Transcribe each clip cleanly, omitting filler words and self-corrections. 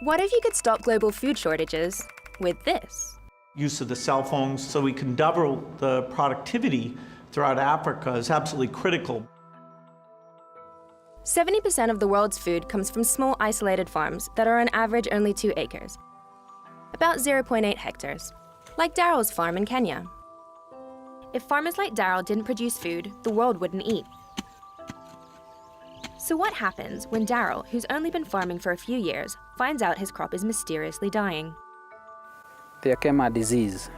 What if you could stop global food shortages with this? Use of the cell phones so we can double the productivity throughout Africa is absolutely critical. 70% of the world's food comes from small isolated farms that are on average only 2 acres, about 0.8 hectares, like Daryl's farm in Kenya. If farmers like Daryl didn't produce food, the world wouldn't eat. So what happens when Daryl, who's only been farming for a few years, finds out his crop is mysteriously dying? There came a disease.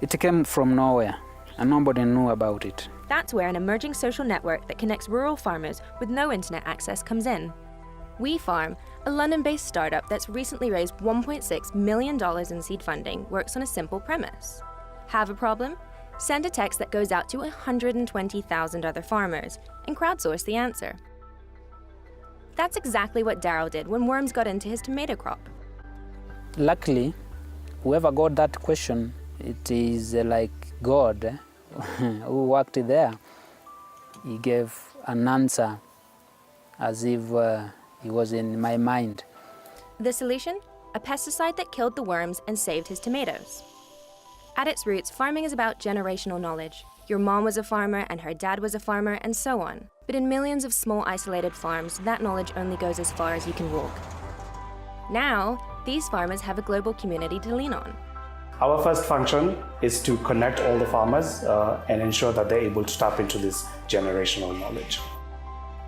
It came from nowhere, and nobody knew about it. That's where an emerging social network that connects rural farmers with no internet access comes in. We Farm, a London-based startup that's recently raised $1.6 million in seed funding, works on a simple premise. Have a problem? Send a text that goes out to 120,000 other farmers and crowdsource the answer. That's exactly what Daryl did when worms got into his tomato crop. Luckily, whoever got that question, it is like God who worked there. He gave an answer as if he was in my mind. The solution? A pesticide that killed the worms and saved his tomatoes. At its roots, farming is about generational knowledge. Your mom was a farmer and her dad was a farmer and so on. But in millions of small isolated farms, that knowledge only goes as far as you can walk. Now, these farmers have a global community to lean on. Our first function is to connect all the farmers and ensure that they're able to tap into this generational knowledge.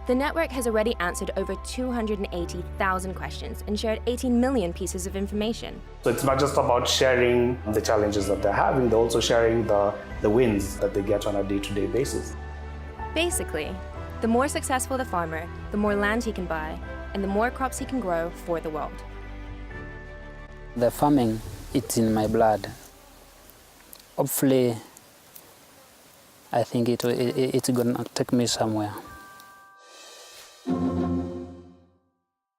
The network has already answered over 280,000 questions and shared 18 million pieces of information. So it's not just about sharing the challenges that they're having, they're also sharing the wins that they get on a day-to-day basis. Basically, the more successful the farmer, the more land he can buy, and the more crops he can grow for the world. The farming, it's in my blood. Hopefully, I think it's gonna take me somewhere.